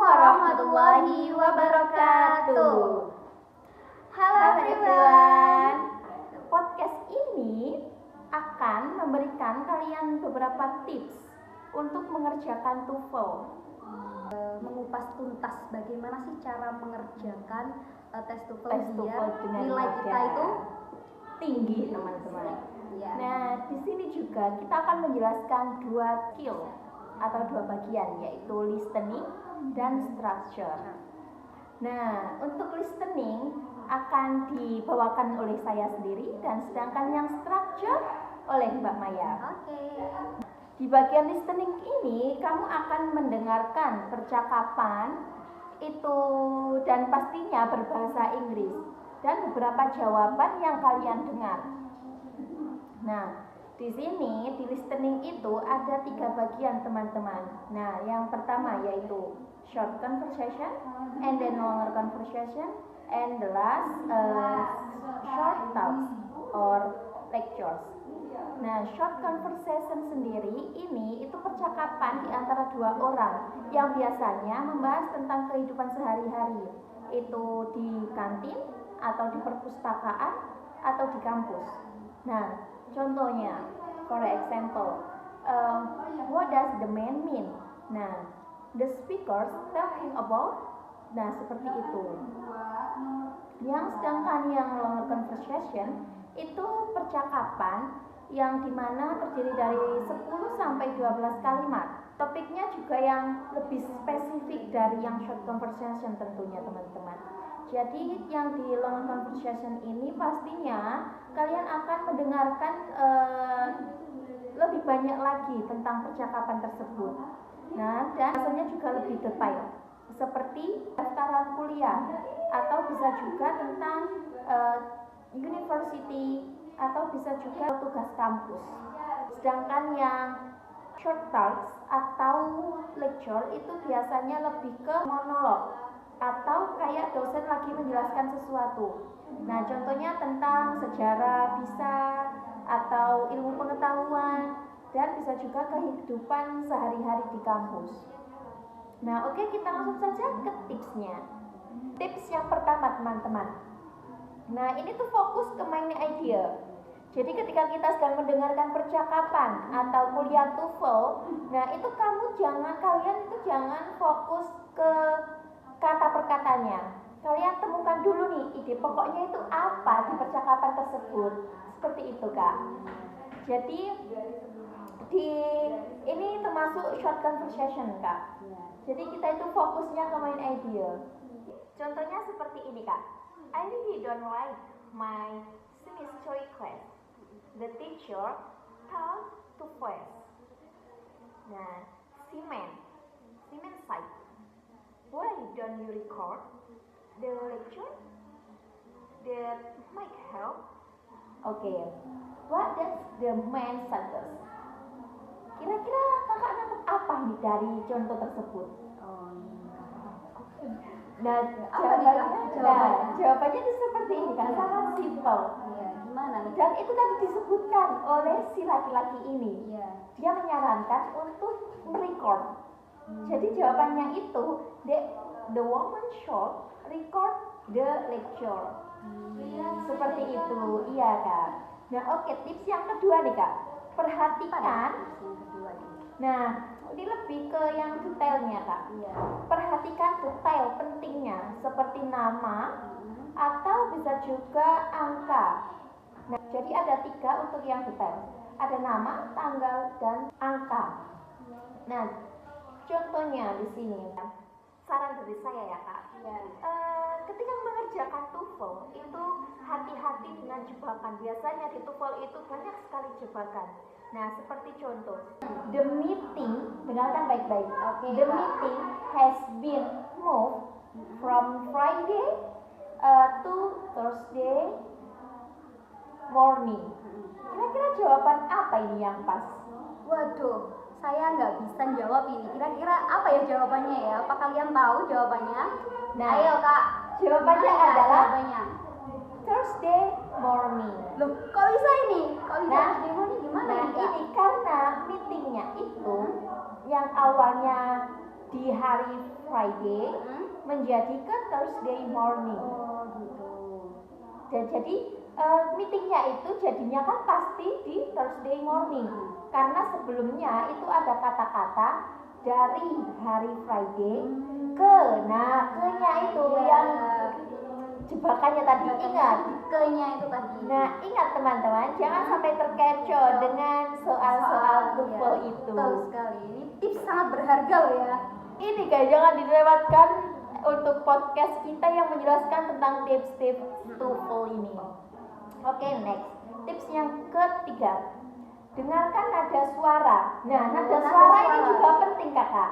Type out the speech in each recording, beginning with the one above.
warahmatullahi wabarakatuh. Halo everyone. Podcast ini akan memberikan kalian beberapa tips untuk mengerjakan TOEFL. Mengupas tuntas bagaimana sih cara mengerjakan tes TOEFL biar dengan nilai kita itu tinggi, teman-teman. ya. Nah, di sini juga kita akan menjelaskan dua skill atau dua bagian, yaitu listening dan structure. Nah, untuk listening akan dibawakan oleh saya sendiri, dan sedangkan yang structure oleh Mbak Maya. Oke. Di bagian listening ini kamu akan mendengarkan percakapan itu dan pastinya berbahasa Inggris dan beberapa jawaban yang kalian dengar. Nah, di sini di listening itu ada 3 bagian, teman-teman. Nah, yang pertama yaitu short conversation, and then longer conversation, and the last short talks or lectures. Nah, short conversation sendiri ini itu percakapan di antara 2 orang yang biasanya membahas tentang kehidupan sehari-hari, itu di kantin atau di perpustakaan atau di kampus. Nah, contohnya, for example, what does the man mean? Nah, the speakers talking about, nah seperti itu. Yang sedangkan yang longer conversation itu percakapan yang dimana terdiri dari 10 sampai 12 kalimat. Topiknya juga yang lebih spesifik dari yang short conversation tentunya, teman-teman. Jadi yang di long conversation ini pastinya kalian akan mendengarkan lebih banyak lagi tentang percakapan tersebut. Nah, dan rasanya juga lebih detail, seperti daftaran kuliah atau bisa juga tentang university atau bisa juga tugas kampus. Sedangkan yang short talks atau lecture itu biasanya lebih ke monolog atau kayak dosen lagi menjelaskan sesuatu. Nah, contohnya tentang sejarah bisa, atau ilmu pengetahuan, dan bisa juga kehidupan sehari-hari di kampus. Nah, oke, kita langsung saja ke tipsnya. Tips yang pertama, teman-teman. Nah, ini tuh fokus ke main idea. Jadi ketika kita sedang mendengarkan percakapan atau kuliah TOEFL, nah itu kalian itu jangan fokus ke kata perkatanya. Kalian temukan dulu nih ide pokoknya itu apa di percakapan tersebut. Seperti itu, Kak. Jadi ini termasuk short conversation, Kak. Jadi kita itu fokusnya ke main idea. Contohnya seperti ini, Kak. I really don't like my history class. The teacher taught to class. Nah, Simon side. Why don't you record the lecture that might help? Okay, what does the man suggest? Kira-kira kakak nangkep apa nih dari contoh tersebut? Nah, jawabannya itu seperti ini kan, sangat simpel. Iya, gimana nih? Dan itu tadi disebutkan oleh si laki-laki ini. Iya. Dia menyarankan untuk merecord. Jadi jawabannya itu the woman should record the lecture. Seperti itu, iya Kak. Nah, oke, tips yang kedua nih Kak. Perhatikan. Nah, ini lebih ke yang detailnya Kak. Iya. Perhatikan detail pentingnya seperti nama atau bisa juga angka. Nah, jadi ada 3 untuk yang detail. Ada nama, tanggal, dan angka. Nah, contohnya di sini kan. Saran dari saya ya Kak. Iya. Ketika mengerjakan TOEFL itu hati-hati dengan jebakan. Biasanya di TOEFL itu banyak sekali jebakan. Nah, seperti contoh, the meeting, dengarkan baik-baik. Okay, the meeting has been moved from Friday to Thursday morning. Kira-kira jawaban apa ini yang pas? Waduh, saya nggak bisa jawab ini. Kira-kira apa ya jawabannya ya? Apa kalian tahu jawabannya? Nah, ayo Kak. Jawabannya Gimana, Kak, adalah jawabannya? Thursday morning. Loh, kok bisa ini? Kok bisa Nah, Thursday morning? Gimana Nah, nih, Kak? ini karena meetingnya itu yang awalnya di hari Friday menjadi ke Thursday morning. Oh gitu. Dan jadi meetingnya itu jadinya kan pasti di Thursday morning, karena sebelumnya itu ada kata-kata dari hari Friday ke, nah ke-nya itu yang jebakannya tadi, ingat Ke-nya itu tadi. Nah, ingat teman-teman, jangan sampai terkecoh dengan soal-soal TOEFL itu. Betul sekali. Ini tips sangat berharga loh ya. Ini guys, jangan dilewatkan untuk podcast kita yang menjelaskan tentang tips-tips TOEFL ini. Oke, next. Tips yang ketiga. Dengarkan nada suara. Nah, nada suara ini juga penting, Kakak.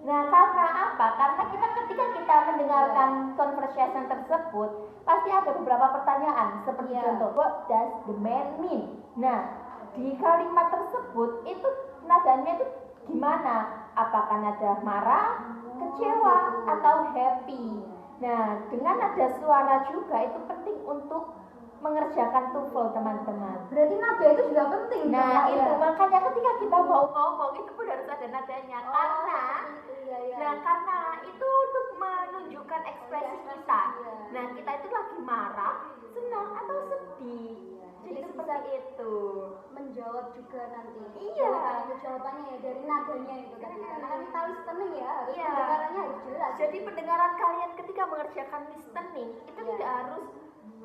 Nah, karena apa? Karena ketika kita mendengarkan conversation tersebut, pasti ada beberapa pertanyaan seperti contoh, what does the man mean? Nah, di kalimat tersebut itu nadanya itu gimana? Apakah nada marah, kecewa, atau happy? Nah, dengan nada suara juga itu penting untuk mengerjakan TOEFL, teman-teman. Berarti nada itu juga penting. Nah, itu ya? makanya ketika kita mau ngomong itu pun harus ada nadanya, karena Iya. karena itu untuk menunjukkan ekspresi kita. Nah, kita itu lagi marah, senang, atau sedih. Jadi Itu seperti itu. menjawab juga nanti. Iya. Jawabannya ya dari nadanya itu tadi. Karena kan kita listening ya, harus Iya. pendengarannya harus jelas. Jadi pendengaran kalian ketika mengerjakan listening itu tidak harus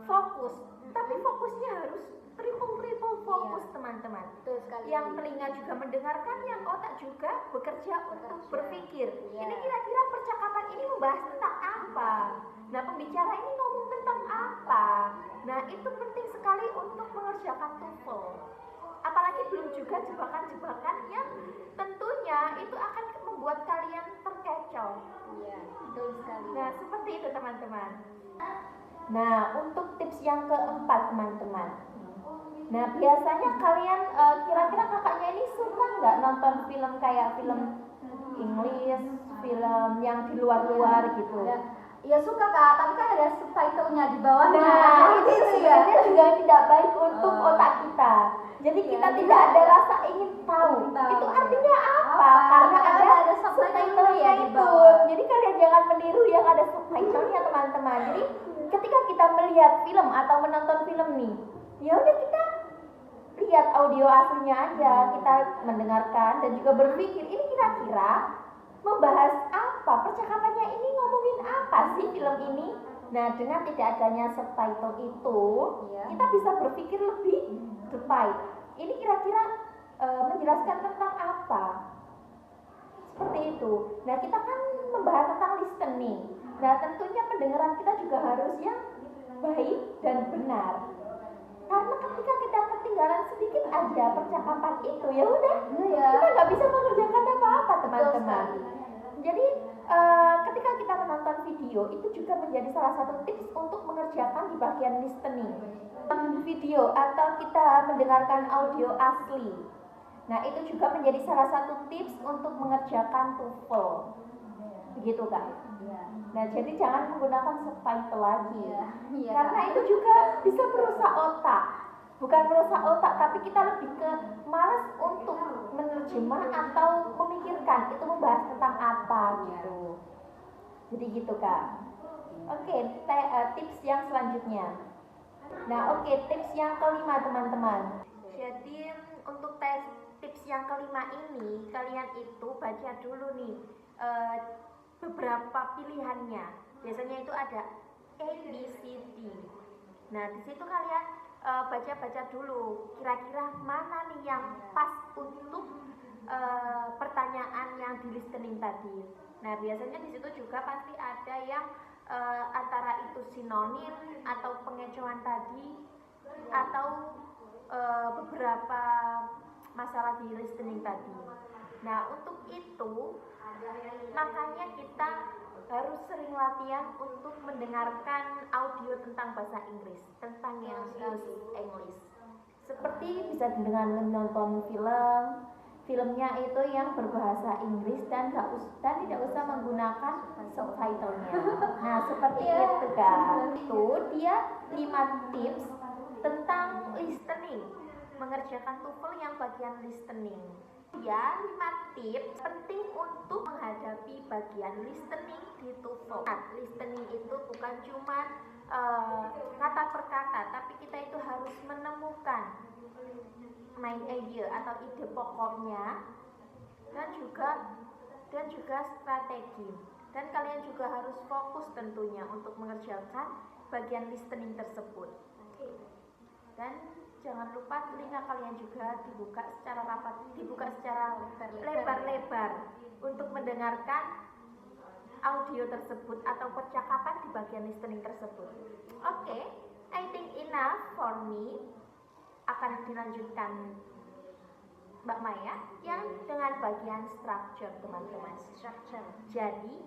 fokus, tapi fokusnya harus triple fokus, teman-teman. Betul sekali. Yang telinga juga mendengarkan, yang otak juga bekerja untuk berpikir. Iya. Ini kira-kira percakapan ini membahas tentang apa? Nah, pembicara ini ngomong tentang apa? Nah, itu penting sekali untuk mengerjakan TOEFL. Apalagi belum juga jebakan-jebakan yang tentunya itu akan membuat kalian terkecoh. Iya, betul sekali. Nah, seperti itu, teman-teman. Nah, untuk tips yang keempat, teman-teman. Nah, biasanya kalian kira-kira kakaknya ini suka nggak nonton film kayak film English, film yang di luar-luar gitu? Ya suka Kak, tapi kan ada subtitlenya di bawahnya. Nah, itu ya. sebenarnya juga tidak baik untuk otak kita. Jadi kita tidak ada rasa ingin tahu. Itu artinya apa? Karena ada subtitlenya di itu. bawah. Jadi kalian jangan meniru yang ada subtitlenya, teman-teman. Jadi ketika kita melihat film atau menonton film nih, ya udah kita lihat audio aslinya aja, kita mendengarkan dan juga berpikir ini kira-kira membahas apa, percakapannya ini ngomongin apa sih film ini. Nah, dengan tidak adanya subtitle itu, kita bisa berpikir lebih detail. Ini kira-kira menjelaskan tentang apa, seperti itu. Nah, kita kan membahas tentang listening. Nah, tentunya pendengaran kita juga harus yang baik dan benar. Karena ketika kita ketinggalan sedikit aja percakapan itu, ya udah, kita nggak bisa mengerjakan apa-apa, teman-teman. Jadi ketika kita menonton video itu juga menjadi salah satu tips untuk mengerjakan di bagian listening. Video atau kita mendengarkan audio asli. Nah, itu juga menjadi salah satu tips untuk mengerjakan TOEFL. Begitu, Kak? Nah, jadi jangan menggunakan subtitle lagi. Karena itu juga bisa merusak otak. Bukan merusak otak, tapi kita lebih ke malas untuk menerjemah atau memikirkan itu membahas tentang apa gitu. Jadi gitu, Kak. Oke, tips yang selanjutnya. Nah, tips yang kelima, teman-teman. Jadi untuk tips yang kelima ini, kalian itu baca dulu nih beberapa pilihannya. Biasanya itu ada A, B, C, D. Nah, di situ kalian baca-baca dulu kira-kira mana nih yang pas untuk pertanyaan yang di listening tadi. Nah, biasanya di situ juga pasti ada yang antara itu sinonim atau pengecohan tadi atau beberapa masalah di listening tadi. Nah, untuk itu makanya kita harus sering latihan untuk mendengarkan audio tentang bahasa Inggris, tentang yang English. Seperti bisa dengan menonton filmnya itu yang berbahasa Inggris dan tidak usah menggunakan subtitlenya. Nah, seperti itu, kan. Itu dia 5 tips tentang listening, mengerjakan TOEFL yang bagian listening. Ya, 5 tips penting untuk menghadapi menghadapi bagian listening di TOEFL. Nah, listening itu bukan cuma kata per kata, tapi kita itu harus menemukan main idea atau ide pokoknya dan juga strategi. Dan kalian juga harus fokus tentunya untuk mengerjakan bagian listening tersebut. Dan jangan lupa telinga kalian juga dibuka secara lebar-lebar untuk mendengarkan audio tersebut atau percakapan di bagian listening tersebut. Oke, I think enough for me. Akan dilanjutkan Mbak Maya yang dengan bagian structure, teman-teman. Structure. Jadi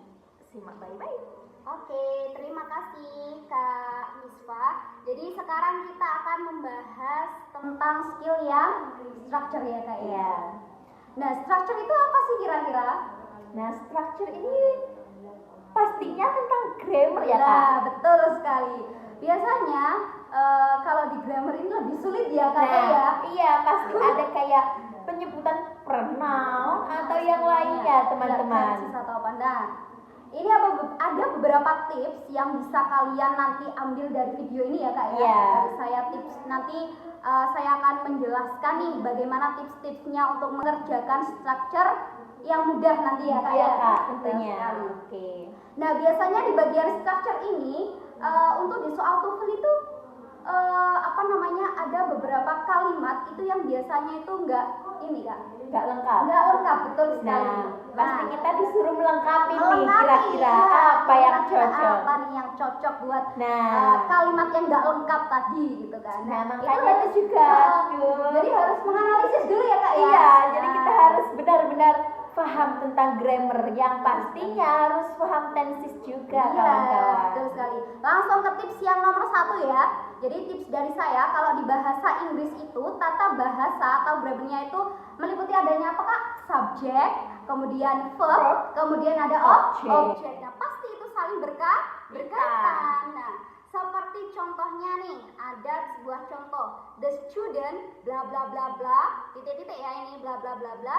simak baik-baik. Oke, terima kasih Kak Misfa. Jadi sekarang kita akan membahas tentang skill yang structure ya Kak ya. Nah, structure itu apa sih kira-kira? Nah, structure ini pastinya tentang grammar ya Kak? Nah, betul sekali. Biasanya kalau di grammar ini lebih sulit ya Kak ya? Iya, pasti ada kayak penyebutan pronoun atau yang lainnya teman-teman. Nah, ini ada beberapa tips yang bisa kalian nanti ambil dari video ini ya Kak ya. Dari saya tips nanti saya akan menjelaskan nih bagaimana tips-tipsnya untuk mengerjakan structure yang mudah nanti ya Kak ya. Kak, tentunya. Oke. Nah, biasanya di bagian structure ini untuk di soal TOEFL itu ada beberapa kalimat itu yang biasanya itu enggak lengkap, betul sekali. Pasti kita disuruh melengkapi nih kira-kira apa yang cocok. Apa nih yang cocok buat kalimat yang enggak lengkap tadi gitu kan. Nah, makanya itu juga jadi harus menganalisis dulu ya Kak ya. Iya, jadi kita harus benar-benar paham tentang grammar, yang pastinya harus paham tenses juga kawan-kawan. Betul sekali. Langsung ke tips yang nomor 1 ya. Jadi tips dari saya, kalau di bahasa Inggris itu tata bahasa atau grammarnya itu meliputi adanya apa Kak? Subjek, kemudian verb, kemudian ada objek. Nah, pasti itu saling berkaitan. Nah, seperti contohnya nih, ada sebuah contoh. The student bla bla bla bla, titik-titik ya ini bla bla bla bla,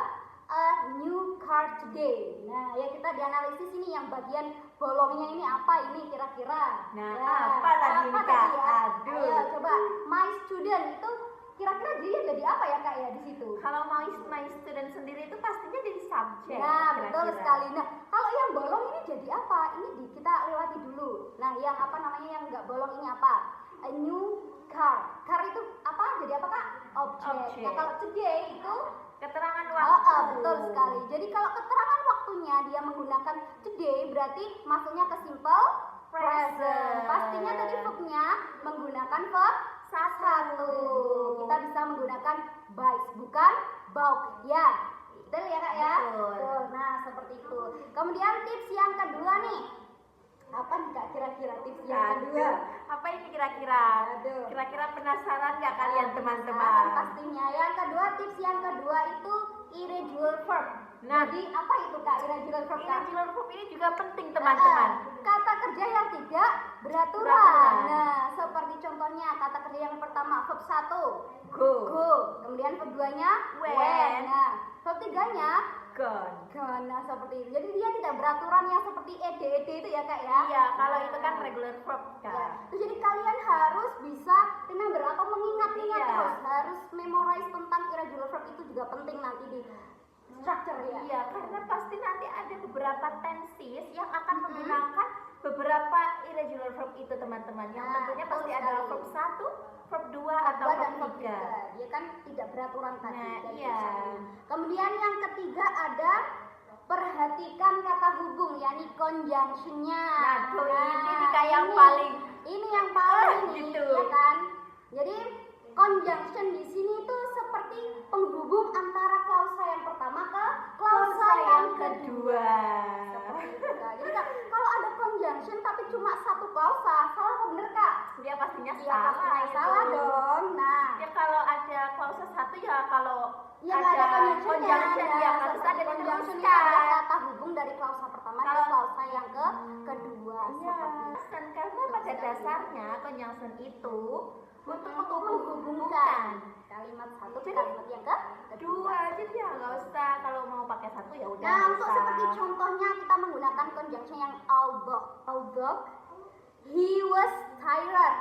a new car today. Nah, ya kita dianalisis ini yang bagian bolongnya ini apa ini kira-kira. Nah, apa tadi Kak? Aduh. Ayo coba, my student itu kira-kira jadi apa ya Kak ya di situ? Kalau my student sendiri itu pastinya jadi subjek. Nah, betul sekali. Nah, kalau yang bolong ini jadi apa? Ini kita lewati dulu. Nah, yang yang nggak bolong ini apa? A new car. Car itu apa? Jadi apa Kak? Objek. Nah, kalau today itu keterangan waktu. Betul sekali. Jadi kalau keterangan waktunya dia menggunakan today, berarti masuknya ke simple present. Pastinya tadi verbnya menggunakan verb satu. Kita bisa menggunakan bikes, bukan bought ya. Betul ya Kak ya? Betul. Nah, seperti itu. Kemudian tips yang kedua nih. Apa nih Kak kira-kira tips yang kedua? Apa ini kira-kira? Kira-kira penasaran nggak kalian teman-teman? Pastinya. Tips yang kedua itu irregular verb. Nah, jadi apa itu Kak irregular verb? Irregular verb ini juga penting teman-teman. Kata kerja yang tidak beraturan. Nah, seperti contohnya kata kerja yang pertama verb 1 go. Kemudian verb 2-nya when. Nah, verb 3-nya gone. Nah, seperti itu. Jadi dia tidak beraturan yang seperti ed itu ya Kak ya. Iya, kalau itu kan regular verb Kak. Ya. Terus jadi kalian harus bisa remember atau mengingat-ingat terus. Harus memorize tentang irregular verb itu juga penting nanti di structure ya. Iya, karena pasti nanti ada beberapa tenses yang akan menggunakan beberapa irregular verb itu teman-teman. Yang tentunya pasti adalah verb 1, verb 2 atau verb 3. Dia kan tidak beraturan tadi. Nah, iya. Kemudian yang ketiga ada perhatikan kata hubung, yakni conjunction-nya. Ini kayak yang paling ini gitu. Ya kan? Jadi conjunction di sini itu seperti penghubung antara klausa yang pertama ke klausa yang kedua. Seperti itu Kak. Jadi Kak, kalau ada conjunction tapi cuma satu klausa, salah apa bener Kak? Dia pastinya salah. Salah dong. Nah, ya kalau ada klausa satu ya kalau ada conjunction ya harus ada conjunction kata hubung dari klausa pertama ke klausa yang kedua. Seperti karena pada dasarnya conjunction itu untuk menghubungkan kalimat satu ke kalimat yang kedua. Jadi ya nggak usah kalau mau pakai satu ya udah. Nah, untuk seperti contohnya conjunction yang although he was tired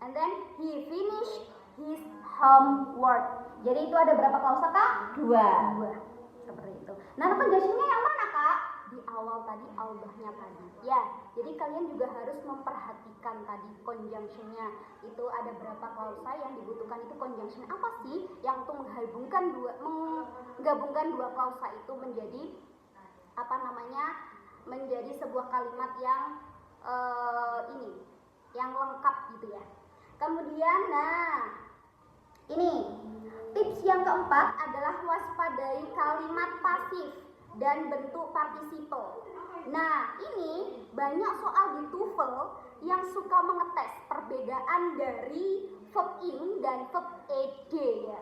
and then he finished his homework. Jadi itu ada berapa klausa Kak? Dua. Seperti itu. Nah, conjunctionnya yang mana Kak? Di awal tadi, albahnya tadi. Ya, jadi kalian juga harus memperhatikan tadi conjunctionnya. Itu ada berapa klausa yang dibutuhkan, itu conjunction apa sih yang untuk menggabungkan dua klausa itu menjadi menjadi sebuah kalimat yang yang lengkap gitu ya. Kemudian ini tips yang keempat adalah waspadai kalimat pasif dan bentuk partisipo. Nah, ini banyak soal di TOEFL yang suka mengetes perbedaan dari verb in dan verb ed ya.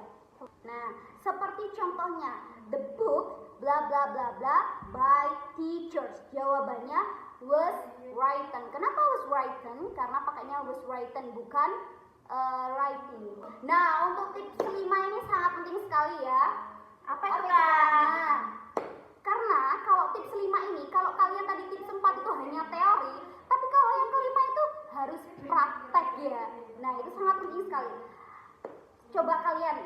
Nah, seperti contohnya the book bla bla bla bla by teachers. Jawabannya was written. Kenapa was written? Karena pakainya was written bukan writing. Nah, untuk tips kelima ini sangat penting sekali ya. Apa itu Kak? Nah, karena kalau tips 5 ini, kalau kalian tadi tips 4 itu hanya teori, tapi kalau yang kelima itu harus praktek ya. Nah, itu sangat penting sekali. Coba kalian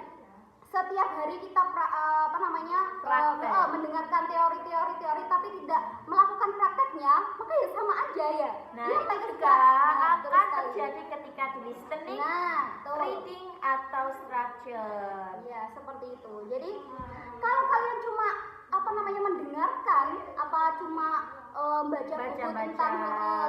setiap hari kita mendengarkan teori tapi tidak melakukan prakteknya, maka ya sama aja ya. Nah, ya, itu juga akan terjadi ketika di listening, reading atau structure. Ya, seperti itu. Jadi kalau kalian cuma mendengarkan, baca buku tentang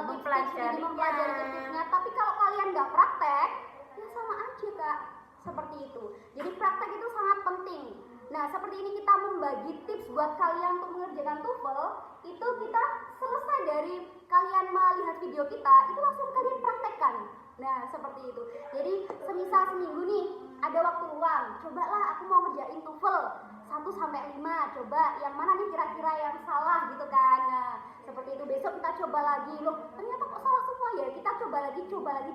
mempelajari tipsnya, tapi kalau kalian nggak praktek, ya sama aja Kak. Seperti itu. Jadi praktek itu sangat penting. Nah, seperti ini kita membagi tips buat kalian untuk mengerjakan TOEFL. Itu kita selesai dari kalian melihat video kita, itu langsung kalian praktekkan. Nah, seperti itu. Jadi semisal seminggu nih ada waktu luang, cobalah aku mau ngerjain TOEFL 1-5. Coba yang mana nih kira-kira yang salah gitu kan. Nah, seperti itu. Besok kita coba lagi. Loh, ternyata kok salah semua ya. Kita coba lagi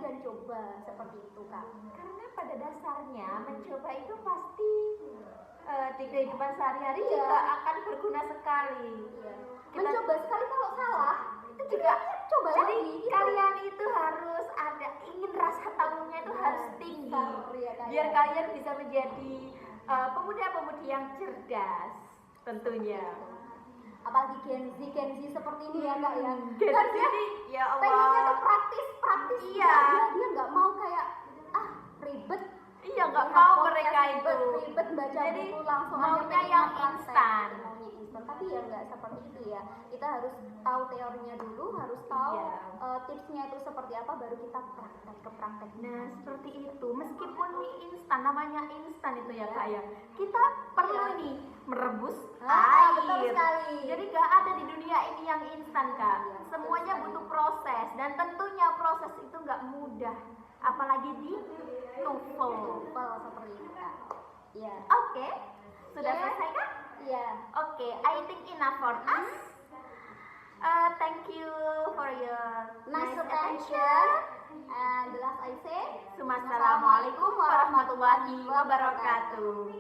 dan coba. Seperti itu Kak. Karena pada dasarnya mencoba itu pasti di kehidupan sehari-hari juga akan berguna sekali. Mencoba sekali, kalau salah itu juga coba jadi lagi. Kalian itu harus ada ingin rasa tahunya itu harus tinggi. Biar kalian bisa menjadi pemuda-pemudi yang cerdas tentunya. Apalagi Gen Z seperti ini ya Kak ya. Gen Z ini ya Allah. Pengennya tuh praktis iya. Dia nggak mau kayak ribet. Iya, nggak mau mereka itu ribet baca jadi buku langsung maunya yang instan. Tapi ya nggak seperti itu ya. Kita harus tahu teorinya dulu, harus tahu tipsnya itu seperti apa, baru kita praktek. Nah, seperti itu. Meskipun mie instan, namanya instan itu ya Kak ya. Kita perlu nih merebus air. Betul sekali. Jadi nggak ada di dunia ini yang instan Kak. Semuanya butuh proses, dan tentunya proses itu nggak mudah. Apalagi di TOEFL seperti itu Kak. Iya. Oke. Sudah selesai Kak? Iya. Oke, I think enough for us. Thank you for your nice attention. And the last I say, Assalamualaikum warahmatullahi wabarakatuh.